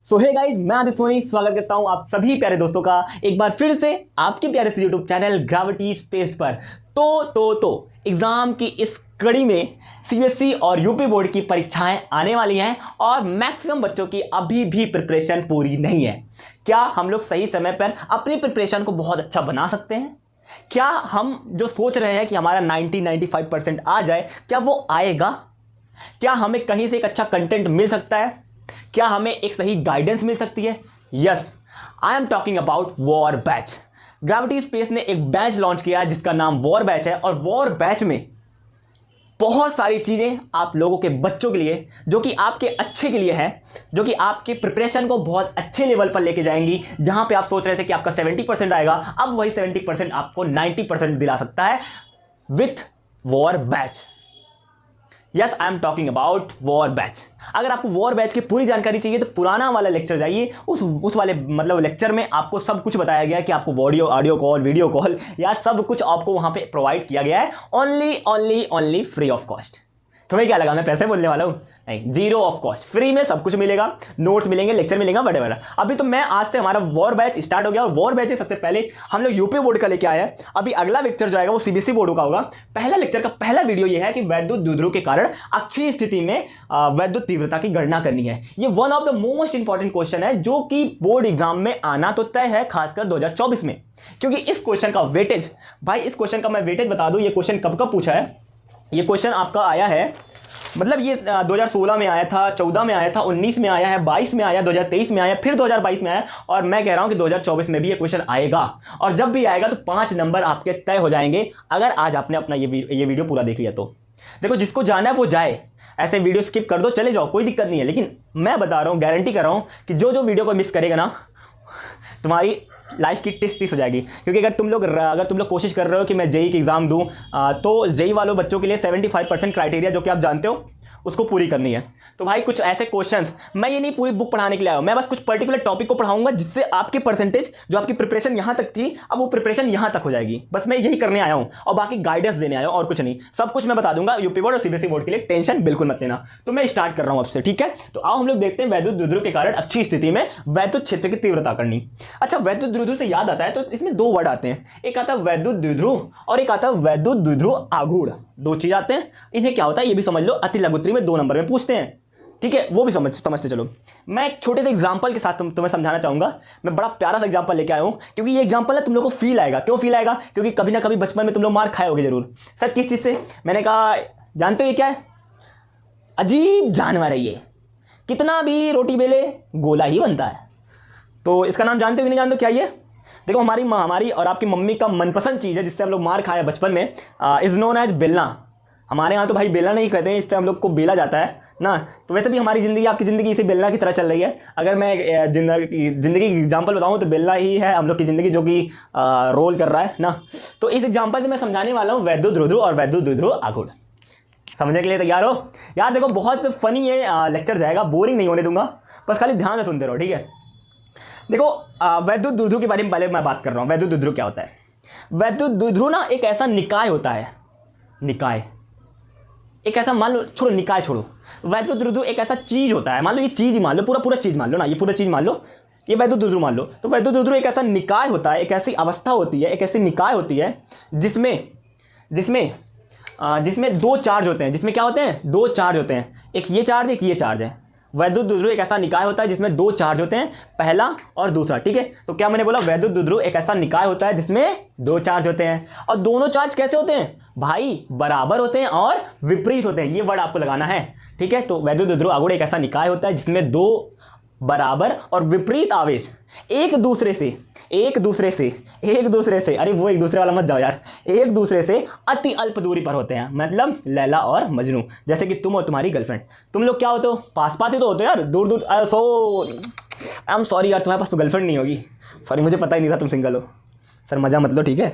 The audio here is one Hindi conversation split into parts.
सो हे गाइस, मैं आदित्य सोनी स्वागत करता हूं आप सभी प्यारे दोस्तों का एक बार फिर से आपके प्यारे से यूट्यूब चैनल ग्रेविटी स्पेस पर। तो एग्जाम की इस कड़ी में सीबीएसई और यूपी बोर्ड की परीक्षाएं आने वाली हैं और मैक्सिमम बच्चों की अभी भी प्रिपरेशन पूरी नहीं है। क्या हम लोग सही समय पर अपनी प्रिपरेशन को बहुत अच्छा बना सकते हैं? क्या हम जो सोच रहे हैं कि हमारा 90-95% आ जाए, क्या वो आएगा? क्या हमें कहीं से एक अच्छा कंटेंट मिल सकता है? क्या हमें एक सही गाइडेंस मिल सकती है? Yes, I am talking about war batch. Gravity space ने एक बैच लॉन्च किया है जिसका नाम वॉर बैच है और वॉर बैच में बहुत सारी चीज़ें आप लोगों के बच्चों के लिए, जो कि आपके अच्छे के लिए है, जो कि आपके प्रिपरेशन को बहुत अच्छे लेवल पर लेके जाएंगी। जहां पे आप सोच रहे थे कि आपका 70% आएगा, अब वही 70% आपको 90% दिला सकता है with war batch. Yes, I am talking about war batch. अगर आपको वॉर बैच की पूरी जानकारी चाहिए तो पुराना वाला लेक्चर जाइए, उस वाले मतलब लेक्चर में आपको सब कुछ बताया गया है कि आपको ऑडियो कॉल, वीडियो कॉल या सब कुछ आपको वहां पे प्रोवाइड किया गया है ओनली फ्री ऑफ कॉस्ट। तुम्हें क्या लगा मैं पैसे बोलने वाला हूँ? नहीं, जीरो ऑफ कॉस्ट, फ्री में सब कुछ मिलेगा, नोट्स मिलेंगे, लेक्चर मिलेगा, वटेवर। अभी तो मैं आज से हमारा वॉर बैच स्टार्ट हो गया और वॉर बैच में सबसे पहले हम लोग यूपी बोर्ड का लेके आए हैं। अभी अगला लेक्चर जो आएगा वो सीबीएसई बोर्ड का होगा। पहला लेक्चर का पहला वीडियो ये है कि वैद्युत द्विध्रुव के कारण अच्छी स्थिति में वैद्युत तीव्रता की गणना करनी है। ये one of the most important question है जो कि बोर्ड एग्जाम में आना तो तय है, खासकर 2024 में, क्योंकि इस क्वेश्चन का वेटेज, भाई इस क्वेश्चन का मैं वेटेज बता दूं, ये क्वेश्चन कब पूछा है। ये क्वेश्चन आपका आया है, मतलब ये 2016 में आया था, 14 में आया था, 19 में आया है, 22 में आया, 2023 में आया, फिर 2022 में आया और मैं कह रहा हूं कि 2024 में भी ये क्वेश्चन आएगा। और जब भी आएगा तो 5 नंबर आपके तय हो जाएंगे अगर आज आपने अपना ये वीडियो पूरा देख लिया तो। देखो, जिसको जाना है वो जाए, ऐसे वीडियो स्किप कर दो, चले जाओ, कोई दिक्कत नहीं है। लेकिन मैं बता रहा हूँ, गारंटी कर रहा हूँ कि जो वीडियो को मिस करेगा ना, तुम्हारी लाइफ की टिस हो जाएगी। क्योंकि अगर तुम लोग कोशिश कर रहे हो कि मैं जेई की एग्जाम दूं, तो जेई वालों बच्चों के लिए 75% क्राइटेरिया जो कि आप जानते हो उसको पूरी करनी है। तो भाई कुछ ऐसे क्वेश्चंस, मैं ये नहीं पूरी बुक पढ़ाने के लिए आया हूं, मैं बस कुछ पर्टिकुलर टॉपिक को पढ़ाऊंगा जिससे आपकी परसेंटेज, जो आपकी प्रिपरेशन यहां तक थी, अब वो प्रिपरेशन यहां तक हो जाएगी। बस मैं यही करने आया हूं और बाकी गाइडेंस देने आया हूं और कुछ नहीं। सब कुछ मैं बता दूंगा यूपी बोर्ड और सीबीएसई बोर्ड के लिए, टेंशन बिल्कुल मत लेना। तो मैं स्टार्ट कर रहा हूं आपसे, ठीक है? तो आओ हम लोग देखते हैं वैद्युत द्विध्रुव के कारण अच्छी स्थिति में वैद्युत क्षेत्र की तीव्रता करनी। अच्छा, वैद्युत द्विध्रुव से याद आता है तो इसमें 2 वर्ड आते हैं, एक आता है वैद्युत द्विध्रुव और एक आता है वैद्युत द्विध्रुव आघूर्ण। 2 चीज आते हैं। इन्हें क्या होता है ये भी समझ लो, अति लघुत्तरी में 2 नंबर में पूछते हैं, ठीक है? वो भी समझते चलो। मैं एक छोटे से एग्जांपल के साथ तुम्हें समझाना चाहूंगा। मैं बड़ा प्यारा सा एग्जांपल लेके आया हूं, क्योंकि ये एग्जांपल है तुम लोग को फील आएगा। क्यों फील आएगा? क्योंकि कभी ना कभी बचपन में तुम लोग मार खाए होगे जरूर। सर किस चीज से? मैंने कहा, जानते हो ये क्या है? अजीब जानवर है ये, कितना भी रोटी बेले गोला ही बनता है। तो इसका नाम जानते हो कि नहीं जानते हो? क्या ये? देखो, हमारी और आपकी मम्मी का मनपसंद चीज़ है जिससे हम लोग मार खाया बचपन में, इज़ नोन एज बेलना। हमारे यहाँ तो भाई बेलना नहीं कहते हैं, इससे हम लोग को बेला जाता है ना। तो वैसे भी हमारी ज़िंदगी, आपकी ज़िंदगी इसी बेलना की तरह चल रही है। अगर मैं ज़िंदगी की एग्जांपल बताऊँ तो बेलना ही है हम लोग की ज़िंदगी, जो कि रोल कर रहा है ना। तो इस एग्जांपल से मैं समझाने वाला हूँ वैद्युत द्विध्रुव और वैद्युत द्विध्रुव आघूर्ण। समझने के लिए तैयार हो? यार देखो, बहुत फनी है लेक्चर जाएगा, बोरिंग नहीं होने दूंगा, बस खाली ध्यान से सुनते रहो, ठीक है? देखो, वैद्युत द्विध्रुव के बारे में पहले मैं बात कर रहा हूँ। वैद्युत द्विध्रुव क्या होता है? वैद्युत द्विध्रुव ना एक ऐसा निकाय होता है, निकाय एक ऐसा, मान लो, छोड़ो निकाय छोड़ो, वैद्युत द्विध्रुव एक ऐसा चीज होता है। मान लो ये चीज ही मान लो, पूरा चीज मान लो ना, ये पूरा चीज मान लो, ये वैद्युत द्विध्रुव मान लो। तो वैद्युत द्विध्रुव एक ऐसा निकाय होता है, एक ऐसी अवस्था होती है, एक ऐसी निकाय होती है जिसमें 2 चार्ज होते हैं। जिसमें क्या होते हैं? 2 चार्ज होते हैं, एक ये चार्ज, एक ये चार्ज है। वैद्युत द्विध्रुव एक ऐसा निकाय होता है जिसमें 2 चार्ज होते हैं, पहला और दूसरा, ठीक है? तो क्या मैंने बोला? वैद्युत द्विध्रुव एक ऐसा निकाय होता है जिसमें 2 चार्ज होते हैं। और दोनों चार्ज कैसे होते हैं भाई? बराबर होते हैं और विपरीत होते हैं। ये वर्ड आपको लगाना है, ठीक है? तो वैद्युत द्विध्रुव आघूर्ण एक ऐसा निकाय होता है जिसमें 2 बराबर और विपरीत आवेश एक दूसरे से, अरे वो एक दूसरे वाला मत जाओ यार, एक दूसरे से अति अल्प दूरी पर होते हैं। मतलब लैला और मजनू, जैसे कि तुम और तुम्हारी गर्लफ्रेंड, तुम लोग क्या होते हो? पास ही तो होते हो यार, दूर आई एम सॉरी यार, तुम्हारे पास तो गर्लफ्रेंड नहीं होगी, सॉरी, मुझे पता ही नहीं था तुम सिंगल हो। सर मजा मत लो, ठीक है?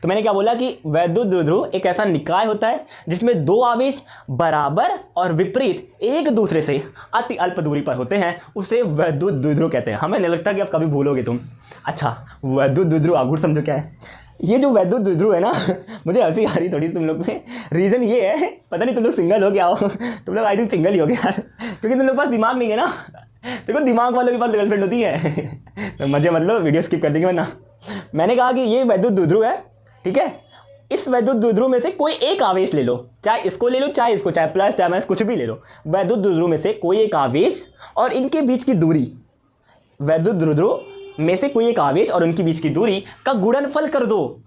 तो मैंने क्या बोला कि वैद्युत द्विध्रुव एक ऐसा निकाय होता है जिसमें 2 आवेश बराबर और विपरीत एक दूसरे से अति अल्प दूरी पर होते हैं, उसे वैद्युत द्विध्रुव कहते हैं। हमें नहीं लगता कि आप कभी भूलोगे तुम। अच्छा, वैद्युत द्विध्रुव आघूर्ण समझो क्या है? ये जो वैद्युत द्विध्रुव है ना, मुझे हंसी आ रही थोड़ी तुम लोग में। रीज़न ये है, पता नहीं तुम लोग सिंगल हो क्या हो, तुम लोग आई थिंक सिंगल ही हो गए यार, क्योंकि तुम लोग पास दिमाग नहीं है ना। देखो दिमाग वालों के पास गर्लफ्रेंड होती है। तो मजे मतलब वीडियो स्किप कर देंगे वरना। मैंने कहा कि ये वैद्युत द्विध्रुव है, ठीक है। इस वैद्युत द्विध्रुव में से कोई एक आवेश ले लो, चाहे इसको ले लो चाहे इसको, चाहे प्लस चाहे माइनस कुछ भी ले लो। वैद्युत द्विध्रुव में से कोई एक आवेश और इनके बीच की दूरी, वैद्युत द्विध्रुव में से कोई एक आवेश और उनके बीच की दूरी का गुणनफल कर दो,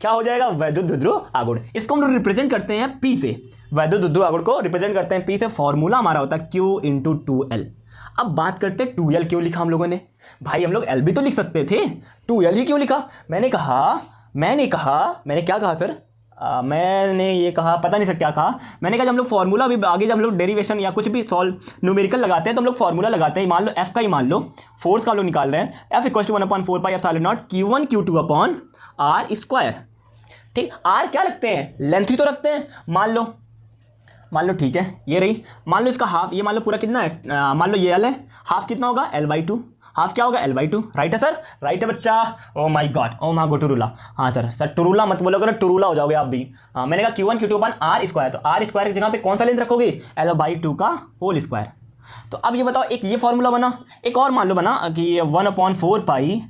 क्या हो जाएगा? वैद्युत द्विध्रुव आघूर्ण। इसको हम लोग रिप्रेजेंट करते हैं P से, वैद्युत द्विध्रुव आघूर्ण को रिप्रेजेंट करते हैं P से। फॉर्मूला हमारा होता है Q इंटू 2L। अब बात करते हैं 2L क्यों लिखा हम लोगों ने। भाई हम लोग L भी तो लिख सकते थे, 2L ही क्यों लिखा? मैंने क्या कहा सर? मैंने ये कहा, पता नहीं सर क्या कहा। मैंने कहा जब हम लोग फॉर्मूला भी आगे, जब हम लोग डेरिवेशन या कुछ भी सॉल्व न्यूमेरिकल लगाते हैं तो हम लोग फॉर्मूला लगाते हैं। मान लो एफ का ही मान लो, फोर्स का हम लोग निकाल रहे हैं, F equal to 1/4 pi epsilon naught Q1 Q2 upon R square. ठीक, आर क्या रखते हैं? लेंथ ही तो रखते हैं। मान लो ठीक है, ये रही। मान लो इसका हाफ, ये मान लो पूरा कितना है, मान लो ये L है, हाफ कितना होगा? L/2। हाफ क्या होगा? L/2। राइट है सर? राइट है बच्चा? Oh my god, oh my god, टुरुला। हाँ सर टुरुला मत बोलोगे ना, टुरुला हो जाओगे आप भी। हाँ, मैंने कहा Q1 Q2 अपन R स्क्वायर, तो R स्क्वायर की जगह पे कौन सा लेंथ रखोगे? L/2 का होल स्क्वायर। तो अब ये बताओ, एक ये फॉर्मूला बना, एक और मान लो बना कि 1/4 pi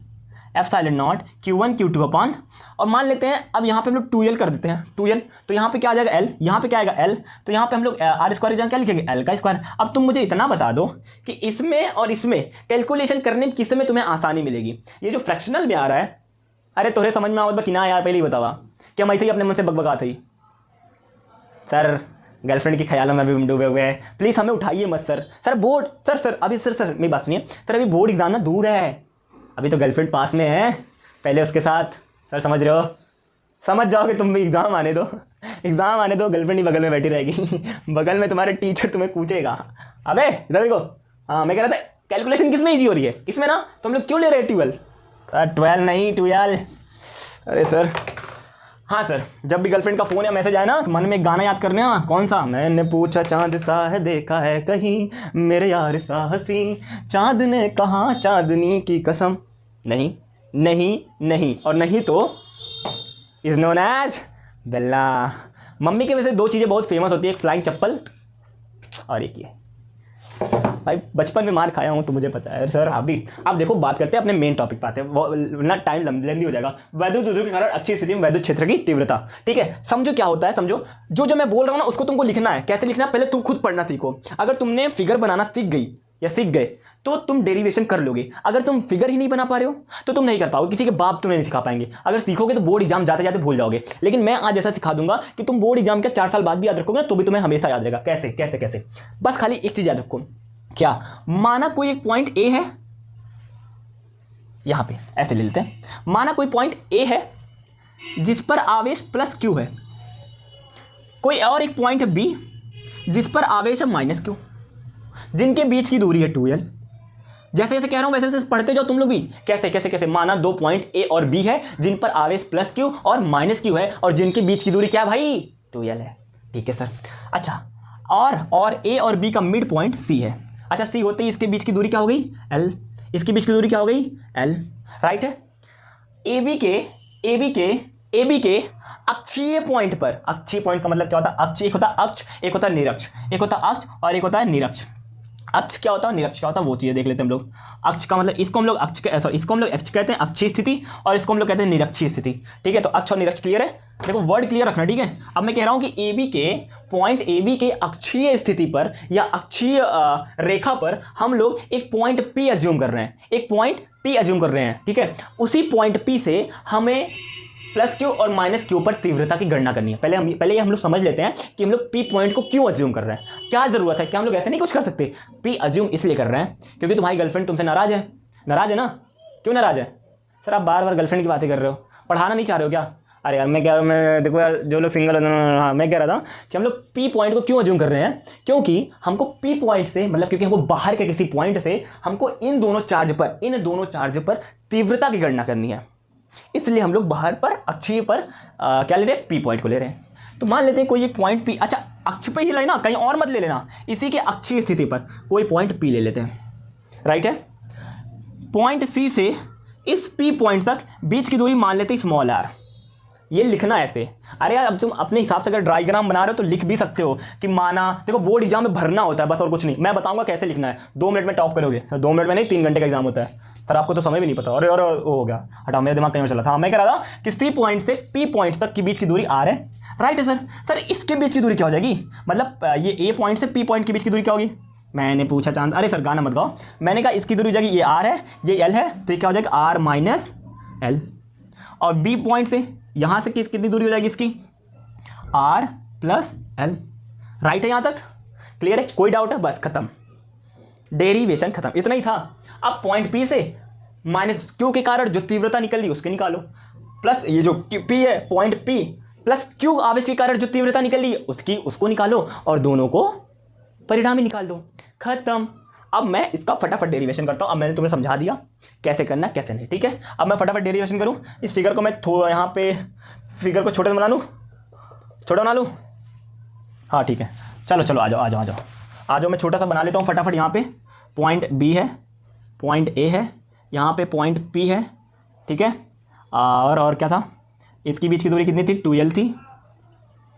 epsilon naught Q1 Q2 upon, और मान लेते हैं अब यहाँ पे हम लोग 2L कर देते हैं, 2L। तो यहाँ पे क्या आ जाएगा? L, यहाँ पे क्या आएगा? L। तो यहाँ पे हम लोग R स्क्वायर की जगह क्या लिखेंगे? L का स्क्वायर। अब तुम मुझे इतना बता दो कि इसमें और इसमें कैलकुलेशन करने में किस में तुम्हें आसानी मिलेगी? ये जो फ्रैक्शनल में आ रहा है, अरे तोरे समझ में आवत किना यार, पहले ही बतावा कि हम ऐसे ही अपने मन से बकबकाते ही। सर गर्लफ्रेंड के ख्यालों में भी डूबे हुए हैं, प्लीज़ हमें उठाइए मत सर। सर बोर्ड, सर अभी सर मेरी बात सुनिए सर, अभी बोर्ड एग्जाम ना दूर है, अभी तो गर्लफ्रेंड पास में है, पहले उसके साथ। सर समझ रहे हो? समझ जाओगे तुम भी, एग्ज़ाम आने दो, गर्लफ्रेंड ही बगल में बैठी रहेगी, बगल में तुम्हारे टीचर तुम्हें पूछेगा, अबे इधर देखो। हाँ, मैं कह रहा था कैलकुलेशन किस में ईजी हो रही है? इसमें ना। तो हम लोग क्यों ले रहे हैं 12? सर 12 नहीं 12। अरे सर, हाँ सर, जब भी गर्लफ्रेंड का फ़ोन या मैसेज आए ना तो मन में एक गाना याद करने ना। कौन सा? मैंने पूछा चांद सा है देखा है कहीं, मेरे यार सा हंसी, चांद ने कहा चांदनी की कसम, नहीं नहीं नहीं, और नहीं तो इज़ नोन एज बेल्ला। मम्मी के वैसे 2 चीज़ें बहुत फेमस होती है, एक फ्लाइंग चप्पल और एक ये। भाई बचपन में मार खाया हूँ तो मुझे पता है सर। अभी अब देखो, बात करते हैं अपने मेन टॉपिक पे आते हैं, वो ना टाइम लेंदी हो जाएगा। वैद्युत द्विध्रुव के कारण अच्छी स्थिति में वैद्युत क्षेत्र की तीव्रता। ठीक है, समझो क्या होता है, समझो जो मैं बोल रहा हूँ ना उसको तुमको लिखना है। कैसे लिखना है? पहले तुम खुद पढ़ना सीखो। अगर तुमने फिगर बनाना सीख गए तो तुम डेरिवेशन कर लोगे। अगर तुम फिगर ही नहीं बना पा रहे हो तो तुम नहीं कर पाओगे, किसी के बाप तुम्हें नहीं सिखा पाएंगे। अगर सीखोगे तो बोर्ड एग्जाम जाते जाते भूल जाओगे, लेकिन मैं आज ऐसा सिखा दूंगा कि तुम बोर्ड एग्जाम के 4 साल बाद भी याद रखोगे ना, तो भी तुम्हें हमेशा याद रहेगा। कैसे कैसे कैसे? बस खाली एक चीज याद रखो, क्या? माना कोई एक पॉइंट ए है, यहां पे ऐसे ले लेते हैं। माना कोई पॉइंट ए है जिस पर आवेश प्लस क्यू है, कोई और एक पॉइंट है बी जिस पर आवेश है माइनस क्यू, जिनके बीच की दूरी है 2L। जैसे जैसे कह रहा हूं वैसे वैसे पढ़ते जाओ तुम लोग भी। कैसे कैसे कैसे? माना 2 पॉइंट ए और बी है जिन पर आवेश प्लस क्यू और माइनस क्यू है, और जिनके बीच की दूरी क्या है भाई? 2L है। ठीक है सर। अच्छा, और ए और बी का मिड पॉइंट सी है। अच्छा, सी होते ही इसके बीच की दूरी क्या हो गई? L। इसके बीच की दूरी क्या हो गई? L। राइट है। ए बी के अक्षीय पॉइंट पर, अक्षीय पॉइंट का मतलब क्या होता है? अक्ष, एक होता है अक्ष, एक होता है निरक्ष, एक होता है अक्ष और एक होता है निरक्ष। अक्ष क्या होता है, निरक्ष क्या होता है, वो चीज़ें देख लेते हैं हम लोग। अक्ष का मतलब इसको हम लोग इसको हम लोग अक्ष कहते हैं, अक्षीय स्थिति, और इसको हम लोग कहते हैं निरक्षीय स्थिति। ठीक है, तो अक्ष और निरक्ष क्लियर है? देखो वर्ड क्लियर रखना, ठीक है। अब मैं कह रहा हूं कि ए बी के अक्षीय स्थिति पर या अक्षीय रेखा पर हम लोग एक पॉइंट P अज्यूम कर रहे हैं, ठीक है। उसी पॉइंट P से हमें प्लस क्यू और माइनस क्यू पर तीव्रता की गणना करनी है। पहले हम लोग समझ लेते हैं कि हम लोग P पॉइंट को क्यों अज्यूम कर रहे हैं, क्या जरूरत है। क्या हम लोग ऐसे नहीं कुछ कर सकते? P अज्यूम इसलिए कर रहे हैं क्योंकि तुम्हारी गर्लफ्रेंड तुमसे नाराज है ना? क्यों नाराज है? सर आप बार बार गर्लफ्रेंड की बातें कर रहे हो, पढ़ाना नहीं चाह रहे हो क्या? अरे यार मैं देखो यार, जो लोग सिंगल हाँ, मैं कह रहा था कि हम लोग P पॉइंट को क्यों अज्यूम कर रहे हैं, क्योंकि हमको P पॉइंट से मतलब क्योंकि हमको बाहर के किसी पॉइंट से हमको इन दोनों चार्ज पर तीव्रता की गणना करनी है। इसलिए हम लोग बाहर पर अक्षीय पर क्या ले रहे हैं? P पॉइंट को ले रहे हैं। तो मान लेते हैं कोई एक पॉइंट P, अच्छा अक्ष पे ही लेना, कहीं और मत ले लेना, इसी के अक्षीय स्थिति पर कोई पॉइंट P ले लेते हैं। राइट है। पॉइंट C से इस P पॉइंट तक बीच की दूरी मान लेते हैं स्मॉल r। ये लिखना ऐसे। अरे यार अब तुम अपने हिसाब से अगर डायग्राम बना रहे हो तो लिख भी सकते हो कि माना, देखो बोर्ड एग्जाम में भरना होता है बस, और कुछ नहीं। मैं बताऊंगा कैसे लिखना है, 2 मिनट में टॉप करोगे सर। 2 मिनट में नहीं, 3 घंटे का एग्जाम होता है सर, आपको तो समय भी नहीं पता। और वो हो गया, हटाओ, मेरा दिमाग कहीं और चला था। मैं कह रहा था कि सी पॉइंट से पी पॉइंट तक के बीच की दूरी आर है, राइट है सर। सर इसके बीच की दूरी क्या हो जाएगी, मतलब ये ए पॉइंट से पी पॉइंट के बीच की दूरी क्या होगी। मैंने पूछा चांद, अरे सर गाना मत गाओ, मैंने कहा इसकी दूरी हो जाएगी, ये आर है ये एल है, तो ये क्या हो जाएगा आर माइनस एल। और बी पॉइंट से यहाँ से कितनी दूरी हो जाएगी इसकी, आर प्लस एल, राइट है यहाँ तक, क्लियर है, कोई डाउट है, बस खत्म, डेरिवेशन खत्म, इतना ही था। अब पॉइंट पी से माइनस क्यू के कारण जो तीव्रता निकल रही उसके निकालो, प्लस ये जो पी है पॉइंट पी प्लस क्यू आवेश के कारण जो तीव्रता निकल रही है उसको निकालो, और दोनों को परिणामी निकाल दो, खत्म। अब मैं इसका फटाफट डेरिवेशन करता हूँ। अब मैंने तुम्हें समझा दिया कैसे करना कैसे नहीं, ठीक है। अब मैं फटाफट डेरिवेशन करूँ। इस फिगर को मैं थोड़ा यहाँ पे फिगर को छोटा बना लूँ, छोटा बना लूँ, हाँ ठीक है, चलो चलो आ जाओ आ जाओ आ जाओ आ जाओ, मैं छोटा सा बना लेता हूँ फटाफट। यहाँ पे पॉइंट बी है, पॉइंट ए है, यहाँ पे पॉइंट पी है, ठीक है। और क्या था, इसकी बीच की दूरी कितनी थी, 2l थी,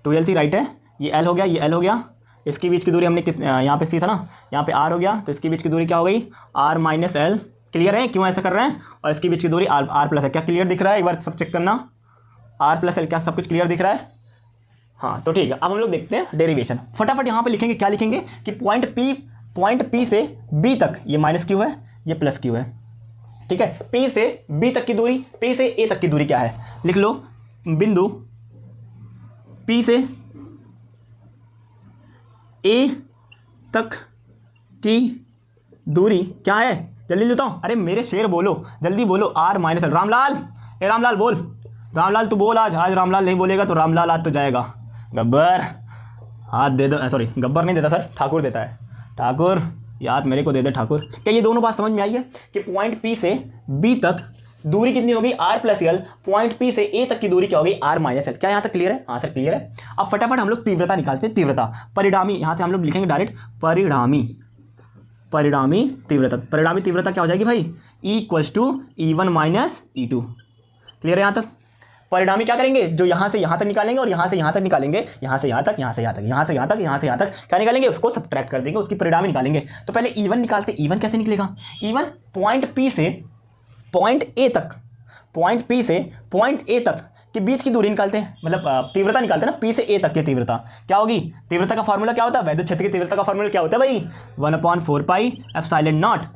2l थी, राइट है। ये l हो गया, ये l हो गया। इसकी बीच की दूरी हमने किस, यहाँ पे c था ना, यहाँ पे r हो गया, तो इसकी बीच की दूरी क्या हो गई, r माइनस एल। क्लियर है क्यों ऐसा कर रहे हैं। और इसकी बीच की दूरी r प्लस है। क्या क्लियर दिख रहा है, एक बार सब चेक करना, r प्लस एल, क्या सब कुछ क्लियर दिख रहा है। हाँ तो ठीक है, अब हम लोग देखते हैं डेरिवेशन। फटाफट यहाँ पे लिखेंगे, क्या लिखेंगे कि पॉइंट P से B तक ये माइनस क्यू है, ये प्लस क्यू है, ठीक है। P से B तक की दूरी, P से A तक की दूरी क्या है, लिख लो, बिंदु P से A तक की दूरी क्या है, जल्दी लेता हूँ, अरे मेरे शेर बोलो, जल्दी बोलो, R माइनस एल। रामलाल, ए रामलाल बोल, रामलाल तू बोल, आज रामलाल नहीं बोलेगा तो रामलाल आज तो जाएगा। गब्बर हाथ दे दो, सॉरी गब्बर नहीं देता सर, ठाकुर देता है, ठाकुर याद मेरे को दे दे ठाकुर। क्या ये दोनों बात समझ में आई है कि पॉइंट P से B तक दूरी कितनी होगी, R plus L, point P से A तक की दूरी क्या होगी, R माइनस एल। क्या यहाँ तक क्लियर है, हाँ सर क्लियर है। अब फटाफट हम लोग तीव्रता निकालते हैं, तीव्रता परिणामी, यहाँ से हम लोग लिखेंगे डायरेक्ट परिणामी तीव्रता। परिणामी तीव्रता क्या हो जाएगी भाई, E equals to E1 minus E2। Clear है यहाँ तक। परिणामी क्या करेंगे, जो यहाँ से यहाँ तक निकालेंगे और यहाँ से यहाँ तक निकालेंगे, यहाँ से यहाँ तक, यहाँ से यहाँ तक, यहाँ से यहाँ तक, यहाँ से यहाँ तक, क्या निकालेंगे, उसको सब्ट्रैक्ट कर देंगे, उसकी परिणामी निकालेंगे। तो पहले E1 निकालते, E1 कैसे निकलेगा, E1 पॉइंट P से पॉइंट A तक, पॉइंट P से पॉइंट A तक के बीच की दूरी निकालते हैं, मतलब तीव्रता निकालते हैं ना, P से A तक की तीव्रता क्या होगी। तीव्रता का फॉर्मूला क्या होता है, वैद्युत क्षेत्र की तीव्रता का फॉर्मूला क्या होता है भाई, 1/4 एप्सिलॉन नॉट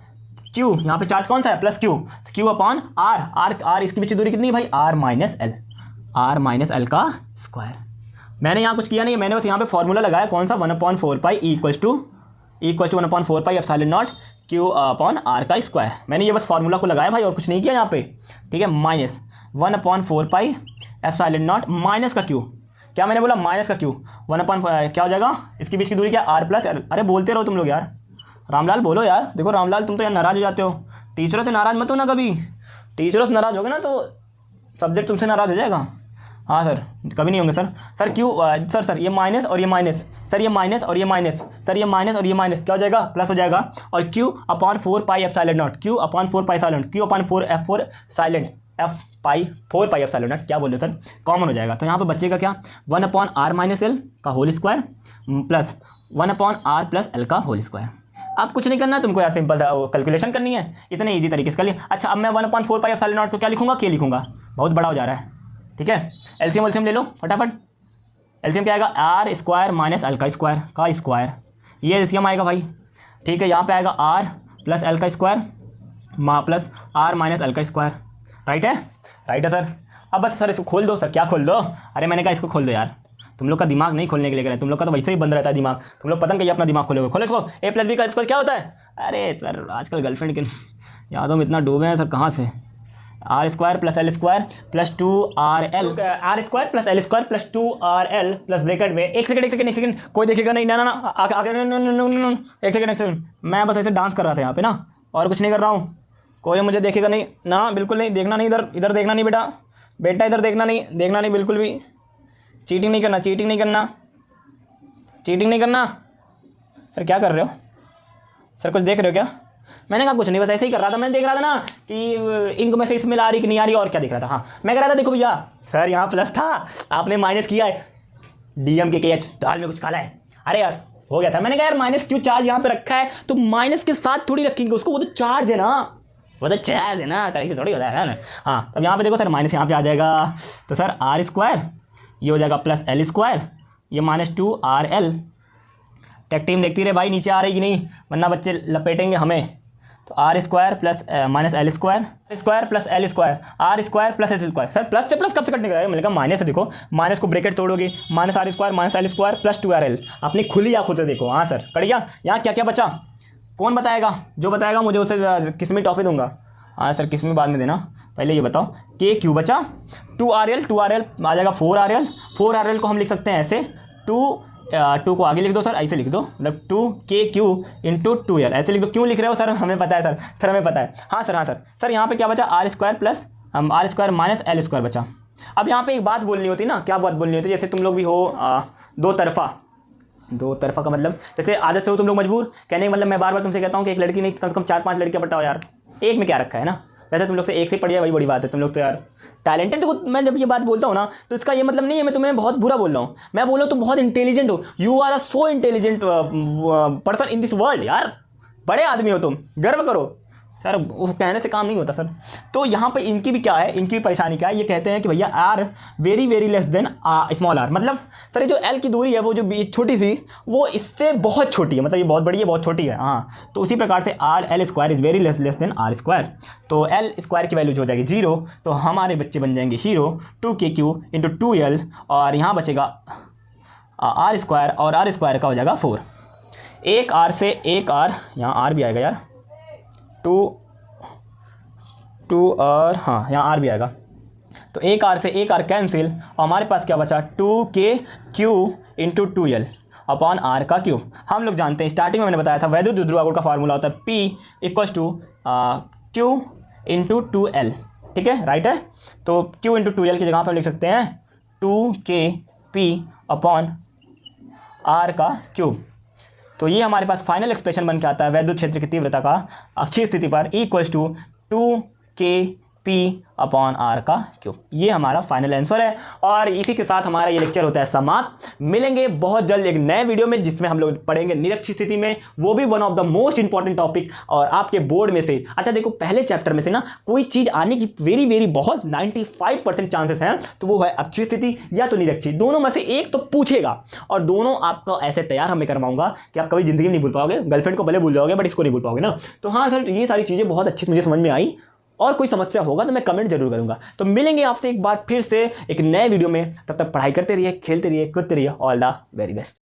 Q, यहाँ पे चार्ज कौन सा है, plus Q, Q upon R इसकी बीच की दूरी कितनी है भाई, R माइनस एल का स्क्वायर। मैंने यहाँ कुछ किया नहीं, मैंने बस यहाँ पे फॉर्मूला लगाया, कौन सा, 1/4 equals to 1/4 epsilon naught Q upon R का स्क्वायर। मैंने ये बस फार्मूला को लगाया भाई, और कुछ नहीं किया यहाँ पे, ठीक है। माइनस 1/4 एप्सिलॉन नॉट माइनस का Q, क्या मैंने बोला, माइनस का Q, 1/4 क्या हो जाएगा, इसकी बीच की दूरी क्या, R प्लस एल। अरे बोलते रहो तुम लोग यार, रामलाल बोलो यार, देखो रामलाल तुम तो यार नाराज़ हो जाते हो, टीचरों से नाराज़ मत हो ना कभी, टीचरों से नाराज़ होगे ना तो सब्जेक्ट तुमसे नाराज़ हो जाएगा। हाँ सर कभी नहीं होंगे सर क्यों, सर ये माइनस और ये माइनस, सर ये माइनस और ये माइनस, सर ये माइनस और ये माइनस क्या हो जाएगा, प्लस हो जाएगा। और Q upon 4 pi epsilon naught, Q upon 4 pi silent, Q upon 4 silent, F4 pi epsilon not, क्या बोल रहे हो सर, कॉमन हो जाएगा। तो यहाँ पर बचेगा क्या, 1/R माइनस एल का whole square plus 1/R plus L का होल स्क्वायर। अब कुछ नहीं करना तुमको यार, सिंपल कैलकुलेशन करनी है, इतने ईजी तरीके से कर लिया। अच्छा अब मैं 1/4 पाई एप्सिलॉन नॉट को क्या लिखूंगा, के लिखूंगा, बहुत बड़ा हो जा रहा है, ठीक है। एलसीएम ले लो फटाफट, एलसीएम क्या आएगा, आर स्क्वायर माइनस एल का स्क्वायर, ये एलसीएम आएगा भाई, ठीक है। यहाँ पे आएगा आर प्लस एल का square plus R minus L का स्क्वायर, राइट है सर। अब बस सर इसको खोल दो, सर क्या खोल दो, अरे मैंने कहा इसको खोल दो यार, तुम लोग का दिमाग नहीं खोलने के लिए करें, तुम लोग का तो वैसे ही बंद रहता है दिमाग, तुम लोग पता नहीं अपना दिमाग खोलोगे, खोलो इसको। A प्लस बी का स्क्वायर क्या होता है, अरे सर आजकल गर्लफ्रेंड के यादों में इतना डूबे हैं सर, कहाँ से, R square plus L square plus 2RL, R square plus L square plus 2RL plus bracket में, एक सेकंड कोई देखेगा नहीं, ना एक सेकंड, मैं बस ऐसे डांस कर रहा था यहाँ पे ना, और कुछ नहीं कर रहा हूँ, कोई मुझे देखेगा नहीं ना, बिल्कुल नहीं देखना नहीं, इधर देखना नहीं बेटा इधर देखना नहीं बिल्कुल भी, चीटिंग नहीं करना। सर क्या कर रहे हो सर, कुछ देख रहे हो क्या, मैंने कहा कुछ नहीं, बस ऐसे ही कर रहा था, मैंने देख रहा था ना कि इंक में से स्मेल आ रही कि नहीं आ रही, और क्या देख रहा था। हाँ मैं कह रहा था देखो भैया सर यहाँ प्लस था, आपने माइनस किया है, DM के KH दाल में कुछ काला है। अरे यार हो गया था, मैंने कहा यार माइनस क्यों चार्ज यहाँ पे रखा है, तो माइनस के साथ थोड़ी रखेंगे उसको, वो तो चार्ज है ना, वो तो चार्ज है ना, तरह से थोड़ी होता है ना। हाँ तब यहाँ पे देखो सर माइनस यहाँ पे आ जाएगा, तो सर R², ये हो जाएगा प्लस L², ये -2RL। टेक टीम देखती रहे भाई नीचे आ रही कि नहीं, वरना बच्चे लपेटेंगे हमें। तो R² plus -L² square plus L² R² plus S²। Sir plus से प्लस कब से कटने का है, मैंने कहा माइनस है, देखो माइनस को bracket तोड़ोगे, -R² -L² plus 2RL, अपनी खुली आंखों से देखो। हाँ सर कट गया। यहाँ क्या क्या बचा, कौन बताएगा, जो बताएगा मुझे उसे किस्मी टॉफी दूंगा। हाँ सर किस्मी बाद में देना, पहले ये बताओ KQ बचा 2RL आ जाएगा 4RL को हम लिख सकते हैं ऐसे, 2 को आगे लिख दो सर, ऐसे लिख दो, मतलब 2KQ × 2L ऐसे लिख दो। क्यों लिख रहे हो सर, हमें पता है सर हमें पता है। हाँ सर यहाँ पे क्या बचा, R² प्लस R² - L² बचा। अब यहाँ पे एक बात बोलनी होती ना, क्या बात बोलनी होती, जैसे तुम लोग भी हो दो तरफा का मतलब, जैसे आदत से हो तुम लोग मजबूर, कहने का मतलब मैं बार बार तुमसे कहता हूँ कि एक लड़की नहीं कम से कम 4-5 लड़कियाँ पटाओ यार, एक में क्या रखा है ना। वैसे तुम लोग से एक से पढ़िया वही बड़ी बात है, तुम लोग तो यार टैलेंटेड। देखो मैं जब ये बात बोलता हूँ ना तो इसका ये मतलब नहीं है मैं तुम्हें बहुत बुरा बोल रहा हूँ, मैं बोल रहा हूँ तुम बहुत इंटेलिजेंट हो, you are a so intelligent person in this world यार, बड़े आदमी हो तुम, गर्व करो सर, वो कहने से काम नहीं होता सर। तो यहाँ पे इनकी भी क्या है, इनकी भी परेशानी क्या है, ये कहते हैं कि भैया R very less than small r, मतलब सर ये जो L की दूरी है वो जो छोटी सी वो इससे बहुत छोटी है, मतलब ये बहुत बड़ी है बहुत छोटी है। हाँ तो उसी प्रकार से RL² is very less than R², तो L² की वैल्यू हो जाएगी 0, तो हमारे बच्चे बन जाएंगे हीरो। 2KQ × 2L और यहाँ बचेगा R² और R² का हो जाएगा 4, एक R से एक R, यहाँ R भी आएगा यार, 2 और हाँ यहाँ R भी आएगा, तो एक R से एक R कैंसिल, और हमारे पास क्या बचा 2KQ × 2L अपॉन R का क्यूब। हम लोग जानते हैं स्टार्टिंग में मैंने बताया था वैद्युत ध्रुवांक का फार्मूला होता है P = Q × 2L, ठीक है राइट है। तो Q × 2L की जगह पर हम लिख सकते हैं 2KP अपॉन R का क्यूब। तो ये हमारे पास फाइनल एक्सप्रेशन बन के आता है वैद्युत क्षेत्र की तीव्रता का अक्षीय स्थिति पर = 2KP अपॉन R का क्यूब। ये हमारा फाइनल आंसर है, और इसी के साथ हमारा ये लेक्चर होता है समाप्त। मिलेंगे बहुत जल्द एक नए वीडियो में जिसमें हम लोग पढ़ेंगे निरक्षीय स्थिति में, वो भी one of the most important topic. और आपके बोर्ड में से अच्छा देखो पहले चैप्टर में से ना कोई चीज़ आने की वेरी बहुत 95% चांसेस हैं, तो वो है अक्षीय स्थिति या तो निरक्षीय, दोनों में से एक तो पूछेगा, और दोनों आपका ऐसे तैयार हमें करवाऊंगा कि आप कभी जिंदगी में नहीं भूल पाओगे। गर्लफ्रेंड को भले भूल जाओगे बट इसको नहीं भूल पाओगे ना। तो हाँ सर ये सारी चीज़ें बहुत अच्छी मुझे समझ में आई, और कोई समस्या होगा तो मैं कमेंट जरूर करूंगा। तो मिलेंगे आपसे एक बार फिर से एक नए वीडियो में, तब तक पढ़ाई करते रहिए, खेलते रहिए, कूदते रहिए। All the very best.